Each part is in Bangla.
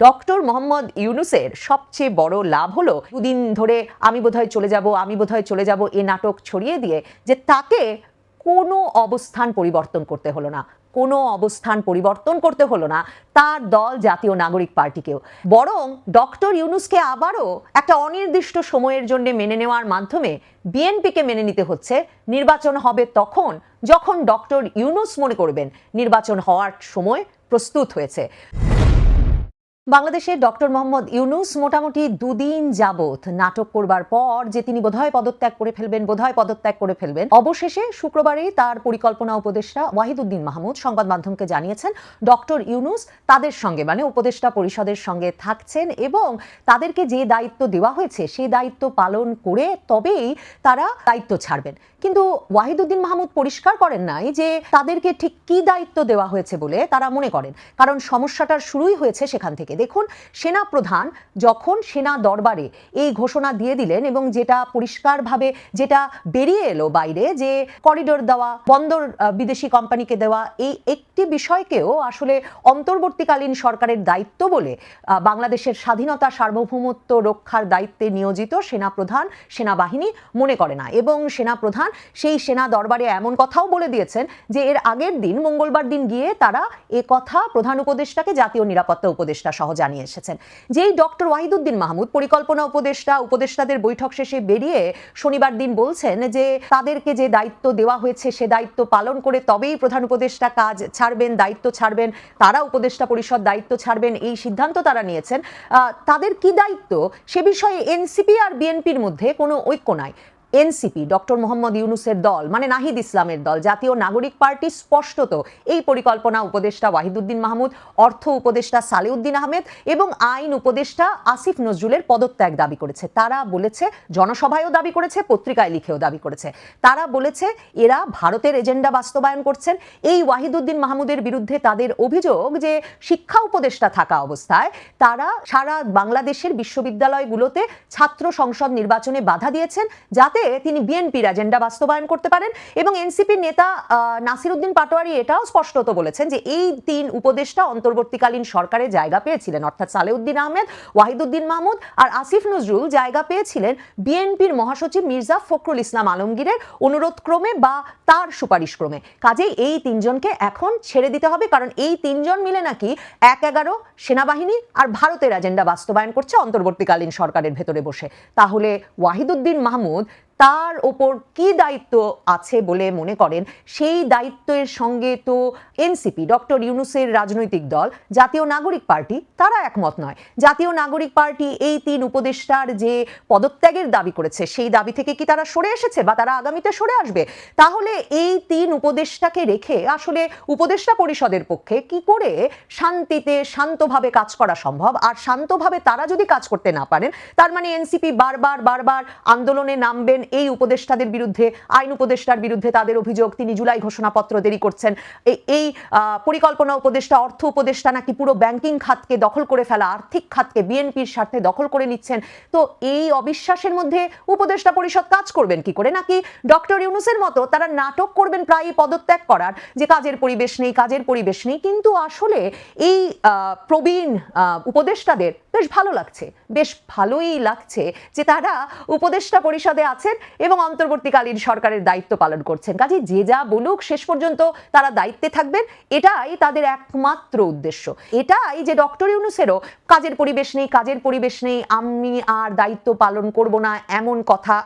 ডক্টর মোহাম্মদ ইউনূসের সবচেয়ে বড় লাভ হলো দুদিন ধরে আমি বোধহয় চলে যাব এ নাটক ছড়িয়ে দিয়ে যে তাকে কোনো অবস্থান পরিবর্তন করতে হলো না, তার দল জাতীয় নাগরিক পার্টিকেও, বরং ডক্টর ইউনূসকে আবারও একটা অনির্দিষ্ট সময়ের জন্য মেনে নেওয়ার মাধ্যমে বিএনপিকে মেনে নিতে হচ্ছে। নির্বাচন হবে তখন যখন ডক্টর ইউনূস মনে করবেন নির্বাচন হওয়ার সময় প্রস্তুত হয়েছে। বাংলাদেশে ডক্টর মোহাম্মদ ইউনূস মোটামুটি দুদিন যাবৎ নাটক করবার পর যে তিনি বোধহয় পদত্যাগ করে ফেলবেন, অবশেষে শুক্রবারেই তার পরিকল্পনা উপদেষ্টা ওয়াহিদুদ্দিন মাহমুদ সংবাদ মাধ্যমকে জানিয়েছেন ডক্টর ইউনূস তাদের সঙ্গে মানে উপদেষ্টা পরিষদের সঙ্গে থাকছেন এবং তাদেরকে যে দায়িত্ব দেওয়া হয়েছে সেই দায়িত্ব পালন করে তবেই তারা দায়িত্ব ছাড়বেন। কিন্তু ওয়াহিদুদ্দিন মাহমুদ পরিষ্কার করেন নাই যে তাদেরকে ঠিক কি দায়িত্ব দেওয়া হয়েছে বলে তারা মনে করেন, কারণ সমস্যাটার শুরুই হয়েছে সেখান থেকে। দেখুন, সেনা প্রধান যখন সেনা দরবারে এই ঘোষণা দিয়ে দিলেন এবং যেটা পরিষ্কারভাবে যেটা বেরিয়ে এলো বাইরে যে করিডোর দেওয়া, বন্দর বিদেশি কোম্পানিকে দেওয়া, এই একটি বিষয়কেও আসলে অন্তর্বর্তীকালীন সরকারের দায়িত্ব বলে বাংলাদেশের স্বাধীনতা সার্বভৌমত্ব রক্ষার দায়িত্বে নিয়োজিত সেনাপ্রধান সেনাবাহিনী মনে করে না। এবং সেনাপ্রধান সেই সেনা দরবারে এমন কথাও বলে দিয়েছেন যে এর আগের দিন মঙ্গলবার দিন গিয়ে তারা এ কথা প্রধান উপদেষ্টাকে জাতীয় নিরাপত্তা উপদেষ্টা সহ জানিয়ে এসেছেন। যেই ডক্টর ওয়াহিদুদ্দিন মাহমুদ পরিকল্পনা উপদেষ্টাদের বৈঠক শেষে বেরিয়ে শনিবার দিন বলছেন যে তাদেরকে যে দায়িত্ব দেওয়া হয়েছে সে দায়িত্ব পালন করে তবেই প্রধান উপদেষ্টা কাজ ছাড়বেন, দায়িত্ব ছাড়বেন, তারা উপদেষ্টা পরিষদ দায়িত্ব ছাড়বেন, এই সিদ্ধান্ত তারা নিয়েছেন। তাদের কি দায়িত্ব সে বিষয়ে এনসিপি আর বিএনপির মধ্যে কোনো ঐক্য নাই। এনসিপি ডক্টর মোহাম্মদ ইউনূসের দল মানে নাহিদ ইসলামের দল, জাতীয় নাগরিক পার্টি স্পষ্টত এই পরিকল্পনা উপদেষ্টা ওয়াহিদুদ্দিন মাহমুদ, অর্থ উপদেষ্টা সালেউদ্দিন আহমেদ এবং আইন উপদেষ্টা আসিফ নজরুলের পদত্যাগ দাবি করেছে। তারা বলেছে, জনসভায়ও দাবি করেছে, পত্রিকায় লিখেও দাবি করেছে, তারা বলেছে এরা ভারতের এজেন্ডা বাস্তবায়ন করছেন। এই ওয়াহিদুদ্দিন মাহমুদের বিরুদ্ধে তাদের অভিযোগ যে শিক্ষা উপদেষ্টা থাকা অবস্থায় তারা সারা বাংলাদেশের বিশ্ববিদ্যালয়গুলোতে ছাত্র সংসদ নির্বাচনে বাধা দিয়েছেন যাতে তিনি বিএনপির এজেন্ডা বাস্তবায়ন করতে পারেন। এবং এনসিপির নেতা নাসিরউদ্দিন পাটোয়ারি এটাও স্পষ্টত বলেছেন যে এই তিন উপদেষ্টা অন্তর্বর্তীকালীন সরকারে জায়গা পেয়েছিলেন, অর্থাৎ সালেউদ্দিন আহমেদ, ওয়াহিদুদ্দিন মাহমুদ আর আসিফ নজরুল জায়গা পেয়েছিলেন বিএনপির মহাসচিব মির্জা ফখরুল ইসলাম আলমগীরের অনুরোধ ক্রমে বা তার সুপারিশ ক্রমে। কাজেই এই তিনজনকে এখন ছেড়ে দিতে হবে, কারণ এই তিনজন মিলে নাকি ১-১১ সেনাবাহিনী আর ভারতের এজেন্ডা বাস্তবায়ন করছে অন্তর্বর্তীকালীন সরকারের ভেতরে বসে। তাহলে ওয়াহিদুদ্দিন মাহমুদ তার ওপর কি দায়িত্ব আছে বলে মনে করেন, সেই দায়িত্বের সঙ্গে তো এনসিপি ডক্টর ইউনূসের রাজনৈতিক দল জাতীয় নাগরিক পার্টি তারা একমত নয়। জাতীয় নাগরিক পার্টি এই তিন উপদেষ্টার যে পদত্যাগের দাবি করেছে সেই দাবি থেকে কি তারা সরে এসেছে বা তারা আগামীতে সরে আসবে? তাহলে এই তিন উপদেষ্টাকে রেখে আসলে উপদেষ্টা পরিষদের পক্ষে কি করে শান্তিতে শান্তভাবে কাজ করা সম্ভব? আর শান্তভাবে তারা যদি কাজ করতে না পারেন, তার মানে এনসিপি বারবার আন্দোলনে নামবেন এই উপদেষ্টাদের বিরুদ্ধে। আইন উপদেষ্টার বিরুদ্ধে তাদের অভিযোগ তিনি জুলাই ঘোষণাপত্র দেরি করছেন। এই পরিকল্পনা উপদেষ্টা, অর্থ উপদেষ্টা নাকি পুরো ব্যাংকিং খাতকে দখল করে ফেলা, আর্থিক খাতকে বিএনপির স্বার্থে দখল করে নিচ্ছেন। তো এই অবিশ্বাসের মধ্যে উপদেষ্টা পরিষদ কাজ করবেন কি করে? নাকি ডক্টর ইউনূসের মতো তারা নাটক করবেন প্রায় পদত্যাগ করার, যে কাজের পরিবেশ নেই। কিন্তু আসলে এই প্রবীণ উপদেষ্টাদের বেশ ভালোই লাগছে যে তারা উপদেষ্টা পরিষদে আছেন এবং অন্তর্বর্তীকালীন সরকারের দায়িত্ব পালন করছেন। কাজে যে যা বলুক শেষ পর্যন্ত তারা দায়িত্বে থাকবেন, এটাই তাদের একমাত্র উদ্দেশ্য। এটাই যে ডক্টর ইউনূসেরও কাজের পরিবেশ নেই, আমি আর দায়িত্ব পালন করব না এমন কথা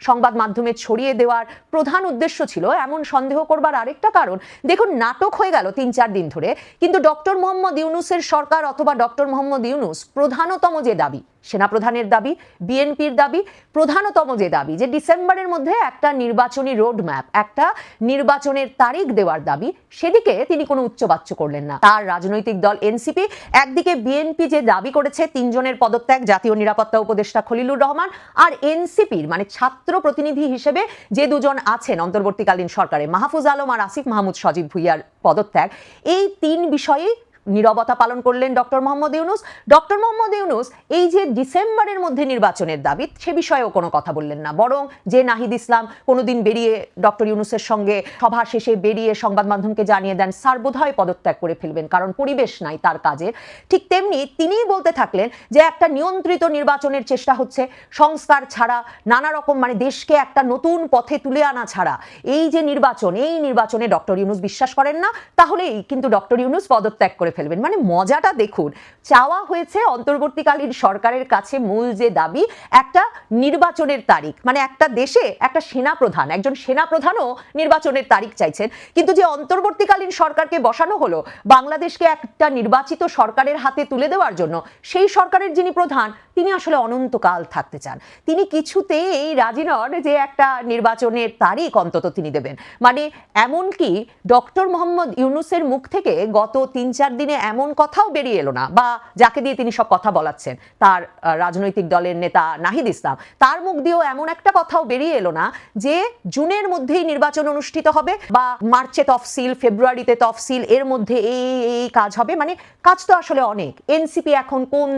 সংবাদ মাধ্যমে ছড়িয়ে দেওয়ার প্রধান উদ্দেশ্য ছিল। এমন সন্দেহ করবার আরেকটা কারণ, দেখুন নাটক হয়ে গেল ৩-৪ দিন ধরে, কিন্তু ডক্টর মোহাম্মদ ইউনূসের সরকার অথবা ডক্টর মোহাম্মদ ইউনূস প্রধানতম যে দাবি, সেনাপ্রধানের দাবি, বিএনপির দাবি, প্রধানতম যে দাবি যে ডিসেম্বরের মধ্যে একটা নির্বাচনী রোডম্যাপ, একটা নির্বাচনের তারিখ দেওয়ার দাবি, সেদিকে তিনি কোনো উচ্চবাচ্য করলেন না। তার রাজনৈতিক দল এনসিপি একদিকে বিএনপি যে দাবি করেছে তিনজনের পদত্যাগ, জাতীয় নিরাপত্তা উপদেষ্টা খলিলুর রহমান আর এনসিপির মানে ছাত্র প্রতিনিধি হিসেবে যে দুজন আছেন অন্তর্বর্তীকালীন সরকারে, মাহফুজ আলম আর আসিফ মাহমুদ সজীব ভুইয়ার পদত্যাগ, এই তিন বিষয়েই নীরবতা পালন করলেন ডক্টর মোহাম্মদ ইউনূস। ডক্টর মোহাম্মদ ইউনূস এই যে ডিসেম্বরের মধ্যে নির্বাচনের দাবি, সে বিষয়েও কোনো কথা বললেন না, বরং যে নাহিদ ইসলাম কোনোদিন বেরিয়ে ডক্টর ইউনূসের সঙ্গে সভা শেষে বেরিয়ে সংবাদ মাধ্যমকে জানিয়ে দেন স্যার বোধহয় পদত্যাগ করে ফেলবেন কারণ পরিবেশ নাই তার কাজে, ঠিক তেমনি তিনিই বলতে থাকলেন যে একটা নিয়ন্ত্রিত নির্বাচনের চেষ্টা হচ্ছে, সংস্কার ছাড়া নানা রকম মানে দেশকে একটা নতুন পথে তুলে আনা ছাড়া এই যে নির্বাচন, এই নির্বাচনে ডক্টর ইউনূস বিশ্বাস করেন না, তাহলেই কিন্তু ডক্টর ইউনূস পদত্যাগ করে ফেলবেন। মানে মজাটা দেখুন, চাওয়া হয়েছে অন্তর্বর্তীকালীন সরকারের কাছে মূল যে দাবি একটা নির্বাচনের তারিখ, মানে একটা দেশে একটা সেনাপ্রধান, একজন সেনাপ্রধানও নির্বাচনের তারিখ চাইছেন, কিন্তু যে অন্তর্বর্তীকালীন সরকারকে বসানো হলো বাংলাদেশকে একটা নির্বাচিত সরকারের হাতে তুলে দেওয়ার জন্য, সেই সরকারের যিনি প্রধান তিনি আসলে অনন্তকাল থাকতে চান, তিনি কিছুতেই রাজি নন যে একটা নির্বাচনের তারিখ অন্তত তিনি দেবেন। মানে এমনকি ডক্টর মোহাম্মদ ইউনূসের মুখ থেকে গত ৩-৪ দিনে এমন কথাও বেরিয়ে এলো না, বা যাকে দিয়ে তিনি সব কথা বলাচ্ছেন তার রাজনৈতিক দলের নেতা নাহিদ ইসলাম, তার মুখ দিয়েও এমন একটা কথাও বেরিয়ে এলো না যে জুনের মধ্যেই নির্বাচন অনুষ্ঠিত হবে বা মার্চে তফসিল, ফেব্রুয়ারিতে তফসিল, এর মধ্যে এই কাজ হবে। মানে কাজ তো আসলে অনেক। এনসিপি এখন কোন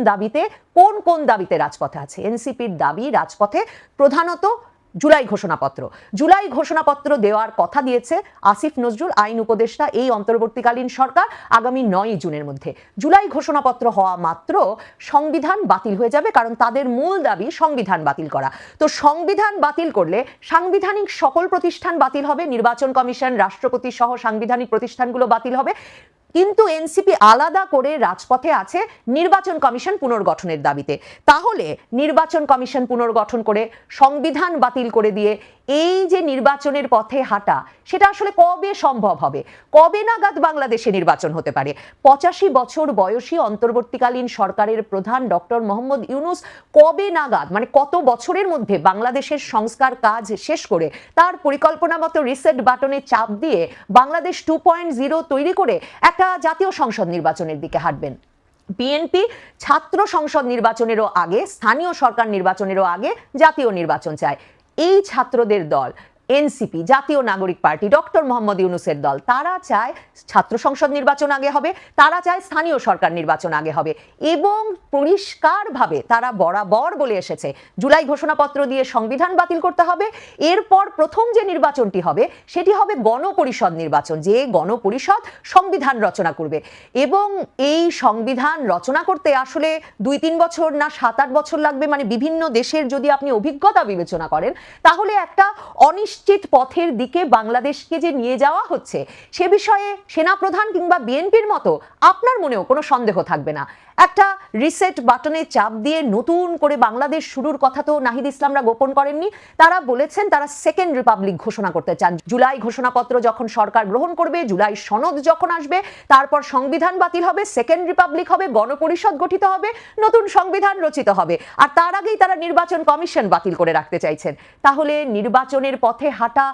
দাবিতে রাজপথে আছে? এনসিপির দাবি রাজপথে প্রধানত জুলাই ঘোষণাপত্র দেওয়ার কথা দিয়েছে আসিফ নজরুল, আইন উপদেষ্টা, এই অন্তর্বর্তীকালীন সরকার আগামী 9 জুনের মধ্যে। জুলাই ঘোষণাপত্র হওয়া মাত্র সংবিধান বাতিল হয়ে যাবে, কারণ তাদের মূল দাবি সংবিধান বাতিল করা। তো সংবিধান বাতিল করলে সাংবিধানিক সকল প্রতিষ্ঠান বাতিল হবে, নির্বাচন কমিশন, রাষ্ট্রপতি সহ সাংবিধানিক প্রতিষ্ঠানগুলো বাতিল হবে। কিন্তু এনসিপি আলাদা করে রাজপথে আছে নির্বাচন কমিশন পুনর্গঠনের দাবিতে। তাহলে নির্বাচন কমিশন পুনর্গঠন করে সংবিধান বাতিল করে দিয়ে এই যে নির্বাচনের পথে হাঁটা, সেটা আসলে কবে সম্ভব হবে? কবে নাগাদ বাংলাদেশে নির্বাচন হতে পারে? 85 বছর বয়সী অন্তর্বর্তীকালীন সরকারের প্রধান ডক্টর মোহাম্মদ ইউনূস কবে নাগাদ, মানে কত বছরের মধ্যে বাংলাদেশের সংস্কার কাজ শেষ করে তার পরিকল্পনা মতো রিসেট বাটনে চাপ দিয়ে বাংলাদেশ 2.0 তৈরি করে একটা জাতীয় সংসদ নির্বাচনের দিকে হাঁটবেন? বিএনপি ছাত্র সংসদ নির্বাচনেরও আগে, স্থানীয় সরকার নির্বাচনেরও আগে জাতীয় নির্বাচন চায়। এই ছাত্রদের দল এনসিপি, জাতীয় নাগরিক পার্টি, ডক্টর মোহাম্মদ ইউনূসের দল, তারা চায় ছাত্র সংসদ নির্বাচন আগে হবে, তারা চায় স্থানীয় সরকার নির্বাচন আগে হবে, এবং পরিষ্কারভাবে তারা বরাবর বলে এসেছে জুলাই ঘোষণাপত্র দিয়ে সংবিধান বাতিল করতে হবে। এরপর প্রথম যে নির্বাচনটি হবে সেটি হবে গণপরিষদ নির্বাচন, যে গণপরিষদ সংবিধান রচনা করবে। এবং এই সংবিধান রচনা করতে আসলে 2-3 বছর না 7-8 বছর লাগবে। মানে বিভিন্ন দেশের যদি আপনি অভিজ্ঞতা বিবেচনা করেন, তাহলে একটা অনিশ্চিত পথের দিকে বাংলাদেশকে যে নিয়ে যাওয়া হচ্ছে সে বিষয়ে সেনাপ্রধান কিংবা বিএনপির মতো আপনার মনেও কোনো সন্দেহ থাকবে না। একটা রিসেট বাটনে চাপ দিয়ে নতুন করে বাংলাদেশ শুরুর কথা তো নাহিদ ইসলামরা গোপন করেননি। তারা বলেছেন তারা সেকেন্ড রিপাবলিক ঘোষণা করতে চান। জুলাই ঘোষণাপত্র যখন সরকার গ্রহণ করবে, জুলাই সনদ যখন আসবে, তারপর সংবিধান বাতিল হবে, সেকেন্ড রিপাবলিক হবে, গণপরিষদ গঠিত হবে, নতুন সংবিধান রচিত হবে, আর তার আগেই তারা নির্বাচন কমিশন বাতিল করে রাখতে চাইছেন। তাহলে নির্বাচনের পথে হাঁটা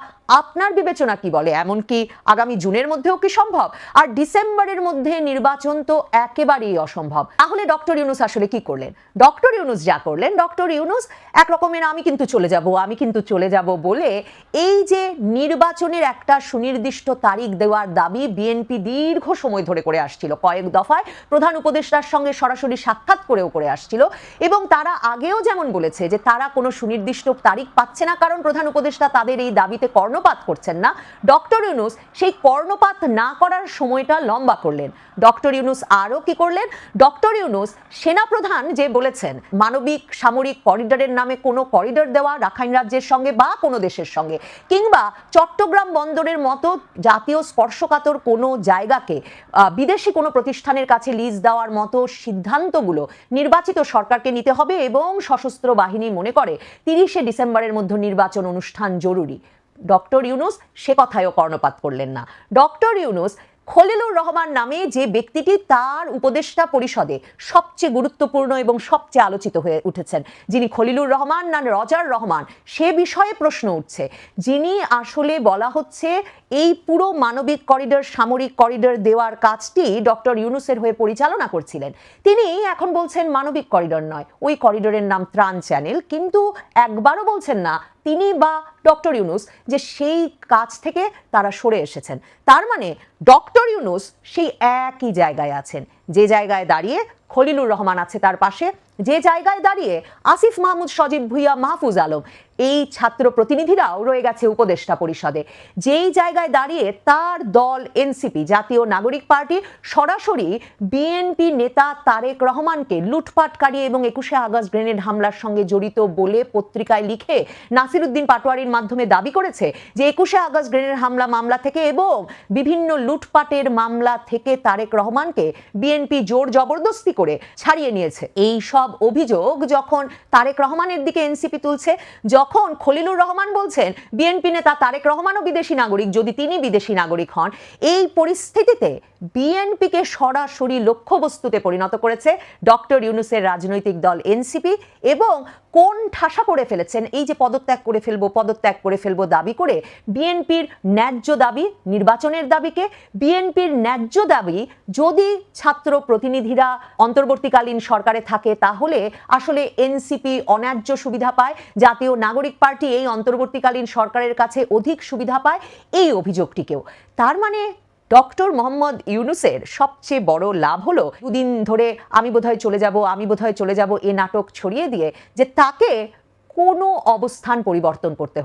আপনার বিবেচনা কি বলে? এমনকি আগামী জুনের মধ্যেও কি সম্ভব? আর ডিসেম্বরের মধ্যে নির্বাচন তো একেবারেই অসম্ভব। তাহলে ডক্টর ইউনূস আসলে কি করলেন? ডক্টর ইউনূস যা করলেন, ডক্টর ইউনূস এক রকমের আমি কিন্তু চলে যাব বলে এই যে নির্বাচনের একটা সুনির্দিষ্ট তারিখ দেওয়ার দাবি বিএনপি দীর্ঘ সময় ধরে করে আসছিল, কয়েক দফায় প্রধান উপদেষ্টার সঙ্গে সরাসরি সাক্ষাৎ করে আসছিল, এবং তারা আগেও যেমন বলেছে যে তারা কোনো সুনির্দিষ্ট তারিখ পাচ্ছে না কারণ প্রধান উপদেষ্টা তাদের এই দাবিতে কর্ণপাত করছেন না। ডক্টর ইউনূস সেই কর্ণপাত না করার সময়টা লম্বা করলেন। ডক্টর ইউনূস আরও কি করলেন? ডক্টর ইউনূস সেনাপ্রধান যে বলেছেন মানবিক সামরিক করিডোরের নামে কোনো করিডোর দেওয়া রাখাইন রাজ্যের সঙ্গে বা কোনো দেশের সঙ্গে, কিংবা চট্টগ্রাম বন্দরের মতো জাতীয় স্পর্শকাতর কোনো জায়গাকে বিদেশি কোনো প্রতিষ্ঠানের কাছে লিজ দেওয়ার মতো সিদ্ধান্তগুলো নির্বাচিত সরকারকে নিতে হবে, এবং সশস্ত্র বাহিনী মনে করে 30শে ডিসেম্বরের মধ্যে নির্বাচন অনুষ্ঠান জরুরি। ডক্টর ইউনূস সে কথায়ও কর্ণপাত করলেন না। ডক্টর ইউনূস খলিলুর রহমান নামে যে ব্যক্তিটি তার উপদেষ্টা পরিষদে সবচেয়ে গুরুত্বপূর্ণ এবং সবচেয়ে আলোচিত হয়ে উঠেছেন, যিনি খলিলুর রহমান না রজার রহমান সে বিষয়ে প্রশ্ন উঠছে, যিনি আসলে বলা হচ্ছে এই পুরো মানবিক করিডোর, সামরিক করিডোর দেওয়ার কাজটি ডক্টর ইউনূসের হয়ে পরিচালনা করছিলেন। তিনি এখন বলছেন মানবিক করিডোর নয়, ওই করিডোরের নাম ত্রাণ চ্যানেল, কিন্তু একবারও বলছেন না তিনি বা ডক্টর ইউনূস যে সেই কাজ থেকে তারা সরে এসেছেন। তার মানে ডক্টর ইউনূস সেই একই জায়গায় আছেন, যে জায়গায় দাঁড়িয়ে খলিলুর রহমান আছে তার পাশে, যে জায়গায় দাঁড়িয়ে আসিফ মাহমুদ, সজীব ভুইয়া, মাহফুজ আলম, এই ছাত্র প্রতিনিধিরাও রয়ে গেছে উপদেষ্টা পরিষদে, যেই জায়গায় দাঁড়িয়ে তার দল এনসিপি, জাতীয় নাগরিক পার্টি, সরাসরি বিএনপি নেতা তারেক রহমানকে লুটপাটকারী এবং 21শে আগস্ট গ্রেনেড হামলার সঙ্গে জড়িত বলে পত্রিকায় লিখে নাসিরউদ্দিন পাটোয়ারির মাধ্যমে দাবি করেছে যে 21শে আগস্ট গ্রেনেড হামলা মামলা থেকে এবং বিভিন্ন লুটপাটের মামলা থেকে তারেক রহমানকে বিএনপি জোর জবরদস্তি করে ছাড়িয়ে নিয়েছে। এই সব অভিযোগ যখন তারেক রহমানের দিকে এনসিপি তুলছে, যখন খলিলুর রহমান বলছেন বিএনপি নেতা তারেক রহমানও বিদেশি নাগরিক যদি তিনি বিদেশি নাগরিক হন, এই পরিস্থিতিতে বিএনপিকে সরাসরি লক্ষ্যবস্তুতে পরিণত করেছে ডক্টর ইউনূসের রাজনৈতিক দল এনসিপি এবং কোন ঠাসা করে ফেলেছেন এই যে পদত্যাগ করে ফেলবো দাবি করে বিএনপির ন্যায্য দাবি, নির্বাচনের দাবিকে, বিএনপির ন্যায্য দাবি যদি ছাত্র প্রতিনিধিরা অন্তর্বর্তীকালীন সরকারে থাকে তাহলে আসলে এনসিপি অন্যায্য সুবিধা পায়, জাতীয় নাগরিক পার্টি এই অন্তর্বর্তীকালীন সরকারের কাছে অধিক সুবিধা পায়, এই অভিযোগটিকেও। তার মানে ডক্টর মোহাম্মদ ইউনূসের সবচেয়ে বড় লাভ হলো দুদিন ধরে আমি বোধহয় চলে যাব এ নাটক ছড়িয়ে দিয়ে যে তাকে কোনো অবস্থান পরিবর্তন করতে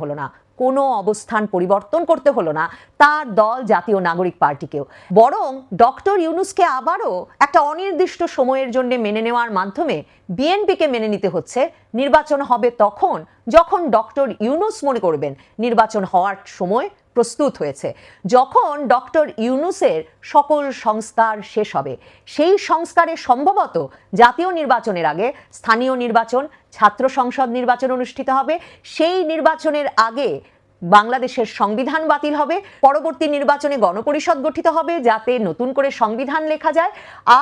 হলো না তার দল জাতীয় নাগরিক পার্টিকেও, বরং ডক্টর ইউনূসকে আবারও একটা অনির্দিষ্ট সময়ের জন্য মেনে নেওয়ার মাধ্যমে বিএনপিকে মেনে নিতে হচ্ছে। নির্বাচন হবে তখন যখন ডক্টর ইউনূস মনে করবেন নির্বাচন হওয়ার সময় প্রস্তুত হয়েছে, যখন ডক্টর ইউনূসের সকল সংস্কার শেষ হবে। সেই সংস্কারে সম্ভবত জাতীয় নির্বাচনের আগে স্থানীয় নির্বাচন, ছাত্র সংসদ নির্বাচন অনুষ্ঠিত হবে। সেই নির্বাচনের আগে বাংলাদেশের সংবিধান বাতিল হবে, পরবর্তী নির্বাচনে গণপরিষদ গঠিত হবে যাতে নতুন করে সংবিধান লেখা যায়,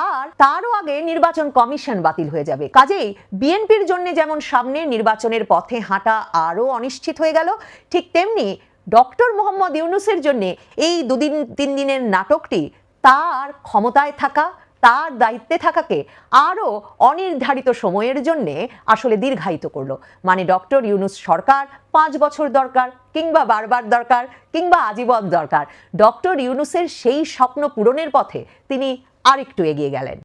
আর তারও আগে নির্বাচন কমিশন বাতিল হয়ে যাবে। কাজেই বিএনপির জন্য যেমন সামনে নির্বাচনের পথে হাঁটা আরও অনিশ্চিত হয়ে গেল, ঠিক তেমনি ডক্টর মোহাম্মদ ইউনূসের জন্য এই 2-3 দিনের নাটকটি তার ক্ষমতায় থাকা, তার দায়িত্বে থাকাকে আরও অনির্ধারিত সময়ের জন্য আসলে দীর্ঘায়িত করলো। মানে ডক্টর ইউনূস সরকার 5 বছর দরকার, কিংবা বারবার দরকার, কিংবা আজীবন দরকার, ডক্টর ইউনূসের সেই স্বপ্ন পূরণের পথে তিনি আরেকটু এগিয়ে গেলেন।